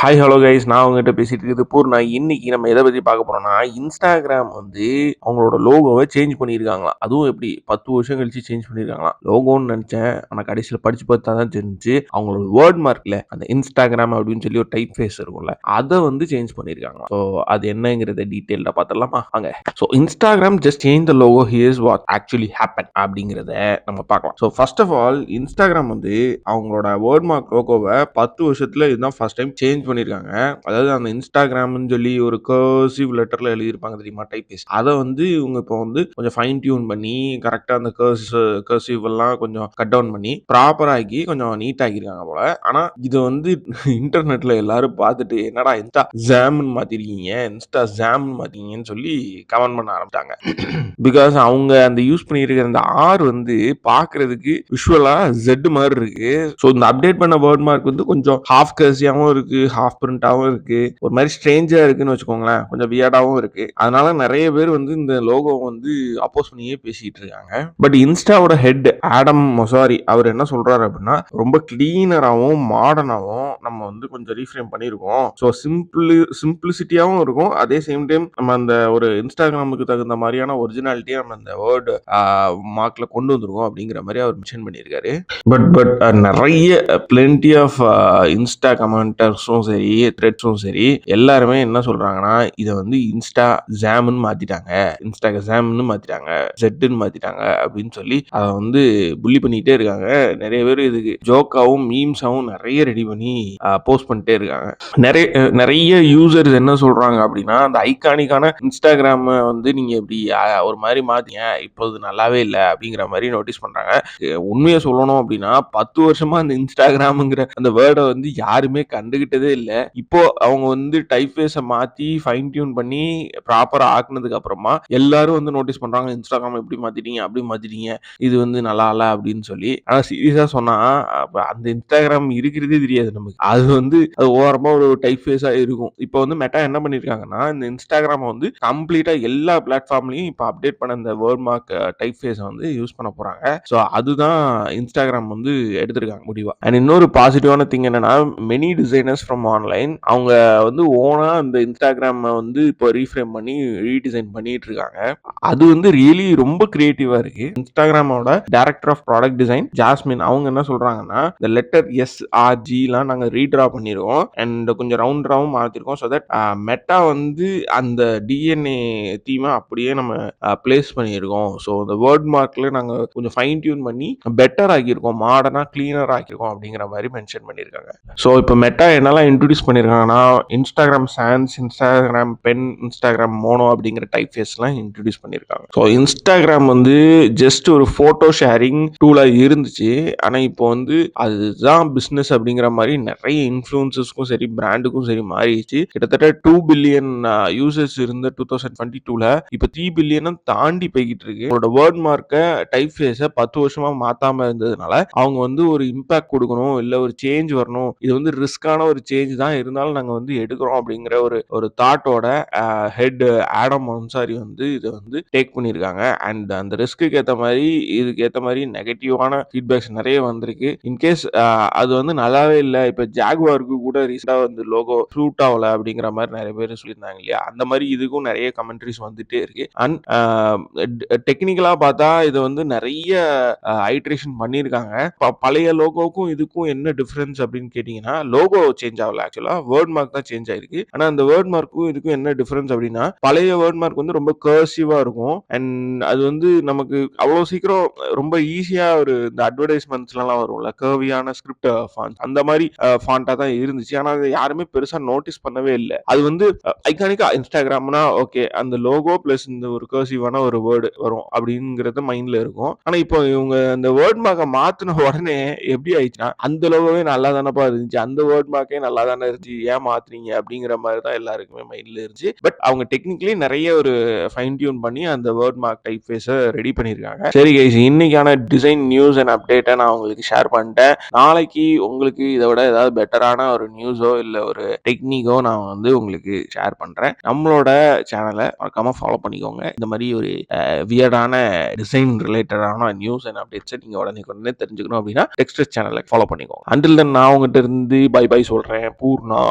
Hi hello guys, நான் உங்ககிட்ட பேசிட்டு இருக்குது பூர்ணா. இன்னைக்கு நம்ம எதை பற்றி பார்க்க போறோம்னா, இன்ஸ்டாகிராம் வந்து அவங்களோட லோகோவை சேஞ்ச் பண்ணியிருக்காங்களாம். அதுவும் எப்படி 10 வருஷம் கழிச்சு சேஞ்ச் பண்ணியிருக்காங்களாம். லோகோன்னு நினச்சேன், ஆனால் கடைசியில் படிச்சு பார்த்தா தான் தெரிஞ்சு அவங்களோட வேர்ட் மார்க்ல அந்த இன்ஸ்டாகிராம் அப்படின்னு சொல்லி ஒரு டைப் ஃபேஸ் இருக்கும்ல, அதை வந்து சேஞ்ச் பண்ணியிருக்காங்களாம். ஸோ அது என்னங்கிறத டீட்டெயில்டாக பார்த்துடலாமா வாங்க. So Instagram just change the logo, here's what actually happen அப்படிங்கிறத நம்ம பார்க்கலாம். So first of all Instagram வந்து அவங்களோட வேர்ட் மார்க் லோகோவை 10 வருஷத்துல இதுதான் ஃபர்ஸ்ட் டைம் சேஞ்ச் பண்ணியிருக்காங்க. அதாவது அந்த இன்ஸ்டாகிராம்னு சொல்லி ஒரு கர்சிவ் லெட்டர்ல எழுதியிருப்பாங்க தெரியுமா, டைப் ஃபேஸ். அதை வந்து இவங்க இப்போ வந்து கொஞ்சம் ஃபைன் டியூன் பண்ணி கரெக்டாக அந்த கர்சிவ் எல்லாம் கொஞ்சம் கட் டவுன் பண்ணி ப்ராப்பர் ஆக்கி கொஞ்சம் நீட் ஆக்கியிருக்காங்க போல. ஆனா இது வந்து இன்டர்நெட்ல எல்லாரும் பார்த்துட்டு என்னடா இன்ஸ்டா ஜாம்னு மாத்திருக்கீங்க, இன்ஸ்டா ஜாம்னு மாத்தீங்கன்னு சொல்லி கமெண்ட் பண்ண ஆரம்பிச்சாங்க. பிகாஸ் அவங்க அந்த யூஸ் பண்ணியிருக்கிற அந்த ஆர் வந்து பாக்குறதுக்கு விஷுவலா ஜெட் மாதிரி இருக்கு. ஸோ இந்த அப்டேட் பண்ண வேர்ட் மார்க் வந்து கொஞ்சம் ஹாஃப் கர்சியாவும் இருக்கு, ஹாஃப் பிரிண்டாவும் இருக்கு, ஒரு மாதிரி ஸ்ட்ரேஞ்சா இருக்குன்னு வச்சுக்கோங்களேன், கொஞ்சம் வியர்டாவும் இருக்கு. அதனால நிறைய பேர் வந்து இந்த லோகோ வந்து அப்போஸ் பண்ணியே பேசிட்டு இருக்காங்க. பட் இன்ஸ்டாவோட ஹெட் ஆடம் மொசாரி அவர் என்ன சொல்றாரு அப்படின்னா, ரொம்ப கிளீனராகவும் மாடர்னாகவும் நம்ம வந்து கொஞ்சம் ரீஃப்ரேம் பண்ணியிருக்கோம். ஸோ சிம்பிளிசிட்டியாகவும் இருக்கும், அதே சேம் டைம் நம்ம அந்த ஒரு இன்ஸ்டாகிராமுக்கு தகுந்த மாதிரியான ஒரிஜினாலிட்டியை நம்ம அந்த வேர்டு மார்க்ல கொண்டு வந்திருக்கோம் அப்படிங்கிற மாதிரி அவர் மென்ஷன் பண்ணியிருக்காரு. பட் நிறைய பிளென்டி ஆஃப் இன்ஸ்டா கமெண்டர்ஸும் சரி, த்ரெட்ஸும் சரி, எல்லாருமே என்ன சொல்றாங்கன்னா, இதை வந்து இன்ஸ்டா ஜாம்னு மாத்திட்டாங்க, இன்ஸ்டா ஜாம்னு மாத்திட்டாங்க, ஜெட்டுன்னு மாத்திட்டாங்க அப்படின்னு சொல்லி அதை வந்து புள்ளி பண்ணிட்டே இருக்காங்க. நிறைய பேர் இதுக்கு ஜோக்காவும் மீம்ஸாவும் நிறைய ரெடி பண்ணி போஸ்ட் பண்ணிட்டே இருக்காங்க. நிறைய யூசர்ஸ் என்ன சொல்றாங்க அப்படின்னா, அந்த ஐகானிக்கான இன்ஸ்டாகிராம் வந்து நீங்க இப்படி ஒரு மாதிரி மாத்தீங்க, இப்போது நல்லாவே இல்லை அப்படிங்கிற மாதிரி நோட்டீஸ் பண்றாங்க. உண்மையை சொல்லணும் அப்படின்னா 10 வருஷமா அந்த இன்ஸ்டாகிராம்ங்கிற அந்த வேர்டை வந்து யாருமே கண்டுகிட்டதே இல்லை. இப்போ அவங்க வந்து டைப் ஃபேஸை மாத்தி ஃபைன் டியூன் பண்ணி ப்ராப்பரா ஆக்குனதுக்கு அப்புறமா எல்லாரும் வந்து நோட்டீஸ் பண்றாங்க, இன்ஸ்டாகிராம் எப்படி மாத்திட்டீங்க, அப்படி மாத்திட்டீங்க, இது வந்து நல்லா இல்ல அப்படின்னு சொல்லி. ஆனா சீரியஸா சொன்னா அந்த இன்ஸ்டாகிராம் இருக்கிறதே தெரியாது நமக்கு. அது வந்து அது ஓரமா ஒரு டைப் ஃபேஸா இருக்கும். இப்போ வந்து மெட்டா என்ன பண்ணிருக்காங்கன்னா, இந்த இன்ஸ்டாகிராம் வந்து கம்ப்ளீட்டா எல்லா பிளாட்ஃபார்ம்லயும் இப்போ அப்டேட் பண்ண இந்த வேர்ட் மார்க் டைப் ஃபேஸை வந்து யூஸ் பண்ண போறாங்க. ஸோ அதுதான் இன்ஸ்டாகிராம் வந்து எடுத்திருக்காங்க முடிவா. அண்ட் இன்னொரு பாசிட்டிவான திங் என்னன்னா, மெனி டிசைனர்ஸ் ஃப்ரம் ஆன்லைன் அவங்க வந்து ஓனா இந்த இன்ஸ்டாகிராம் வந்து இப்போ ரீஃப்ரேம் பண்ணி ரீடிசைன் பண்ணிட்டு இருக்காங்க. அது வந்து ரியலி ரொம்ப கிரியேட்டிவா இருக்கு. இன்ஸ்டாகிராமோட director of product design Jasmine அவங்க என்ன சொல்றாங்கன்னா, இந்த லெட்டர் SRGலாம் நாங்க ரீட்ரா பண்ணிருக்கோம் அண்ட் கொஞ்சம் ரவுண்டராகவும் மாத்திருக்கோம். ஸோ தட் மெட்டா வந்து அந்த டிஎன்ஏ தீமை அப்படியே நம்ம பிளேஸ் பண்ணியிருக்கோம். ஸோ இந்த வேர்ட் மார்க்ல நாங்க கொஞ்சம் ஃபைன் டியூன் பண்ணி பெட்டர் ஆக்கியிருக்கோம், மாடர்னா கிளீனர் ஆக்கியிருக்கோம் அப்படிங்கிற மாதிரி மென்ஷன் பண்ணியிருக்காங்க. ஸோ இப்போ மெட்டா என்னெல்லாம் இன்ட்ரடியூஸ் பண்ணியிருக்காங்கன்னா, Instagram Sans, Instagram Pen, Instagram Mono அப்படிங்கிற டைப் ஃபேஸ்லாம் இன்ட்ரடியூஸ் பண்ணியிருக்காங்க. ஸோ இன்ஸ்டாகிராம் வந்து ஜஸ்ட் ஒரு ஃபோட்டோ ஷேரிங் டூலாக இருந்துச்சு. ஆனால் இப்போ வந்து அதுதான் பிஸ்னஸ் அப்படிங்கிற மாதிரி நிறைய இன்ஃப்ளூயன்சஸ்க்கும் சரி, பிராண்டுக்கும் சரி மாறிடுச்சு. கிட்டத்தட்ட 2 பில்லியன் யூசர்ஸ் இருந்த 2022ல இப்போ 3 பில்லியனும் தாண்டி போய்கிட்டு இருக்கு. அவங்களோட வேர்ட் மார்க்கை டைப் ஃபேஸை 10 வருஷமா மாத்தாம இருந்ததுனால அவங்க வந்து ஒரு இம்பாக்ட் கொடுக்கணும், இல்ல ஒரு சேஞ்ச் வரணும், இது வந்து ரிஸ்கான ஒரு சேஞ்ச் தான், இருந்தாலும் நாங்க வந்து எடுக்கிறோம் அப்படிங்கிற ஒரு தாட்டோட ஹெட் ஆடம் அன்சாரி வந்து இதை வந்து டேக் பண்ணியிருக்காங்க. அண்ட் அந்த ரிஸ்க்கு ஏற்ற மாதிரி இதுக்கு ஏற்ற மாதிரி நெகட்டிவான ஃபீட்பேக்ஸ் நிறைய வந்திருக்கு. இன்கேஸ் அது வந்து நல்லாவே இல்லை, இப்போ ஜாகுவாருக்கு கூட ரீசெண்டாக வந்து லோகோ ஷூட் ஆகல அப்படிங்கிற மாதிரி நிறைய பேர் சொல்லியிருந்தாங்க இல்லையா, அந்த மாதிரி இதுக்கும் நிறைய கமெண்ட்ரிஸ் வந்துட்டே இருக்கு. அண்ட் டெக்னிக்கலா பார்த்தா இது வந்து நிறைய ஐட்ரேஷன் பண்ணியிருக்காங்க. பழைய லோகோக்கும் இதுக்கும் என்ன டிஃபரன்ஸ் அப்படின்னு கேட்டீங்கன்னா, லோகோ சேஞ்ச் ஆகல, ஆக்சுவலா வேர்ட் மார்க் தான் சேஞ்ச் ஆயிருக்கு. ஆனா அந்த வேர்ட் மார்க்கும் இதுக்கும் என்ன டிஃபரன்ஸ் அப்படின்னா, பழைய வேர்ட் மார்க் வந்து ரொம்ப கர்சிவா இருக்கும் அண்ட் அது வந்து நமக்கு அவ்வளவு சீக்கிரம் ரொம்ப ஈஸியா ஒரு இந்த அட்வர்டைஸ்மெண்ட்ஸ்லாம் வரும்ல, கர்வியான ஸ்கிரிப்ட் ஃபாண்ட் அந்த மாதிரி ஃபாண்டா தான் இருந்துச்சு. ஆனா அதை யாருமே பெருசா நோட்டீஸ் பண்ணவே இல்லை. அது வந்து ஐகானிக்கா இன்ஸ்டாகிராம்னா ஓகே, அந்த லோகோ பிளஸ் இந்த ஒரு கர்சிவான ஒரு வேர்டு வரும் அப்படிங்கிறது மைண்ட்ல இருக்கும். ஆனா இப்போ இவங்க அந்த வேர்ட் மார்க்கை மாத்தின உடனே எப்படி ஆயிடுச்சுன்னா, அந்த லோகோவே நல்லா தானப்பா இருந்துச்சு, அந்த வேர்ட் மார்க்கே நல்லா தானே இருந்துச்சு, ஏன் மாத்துறீங்க அப்படிங்கிற மாதிரி தான் எல்லாருக்குமே மைண்ட்ல இருந்துச்சு. பட் அவங்க டெக்னிக்கலி நிறைய ஒரு ஃபைன் டியூன் பண்ணி அந்த வேர்ட் மார்க் டைப் ஃபேஸை ரெடி பண்ணியிருக்காங்க. சரி கைஸ், இன்னைக்கான டிசைன் நியூஸ் அண்ட் அப்டேட்டை நான் உங்களுக்கு ஷேர் பண்ணிட்டேன். நாளைக்கு உங்களுக்கு இதை விட ஏதாவது பெட்டரான ஒரு நியூஸோ இல்லை ஒரு டெக்னிக்கோ நான் வந்து உங்களுக்கு ஷேர் பண்றேன். நம்மளோட சேனலை மறக்காம ஃபாலோ பண்ணிக்கோங்க. இந்த மாதிரி ஒரு வியர்டான டிசைன் ரிலேட்டடான நியூஸ் அண்ட் அப்டேட்ஸை நீங்க உடனே தெரிஞ்சுக்கணும் அப்படின்னா டெக்ஸ்ட் சேனலை ஃபாலோ பண்ணிக்கோங்க. அண்டில் தென் நான் உங்ககிட்ட இருந்து பை பை சொல்றேன். பூர்ணா.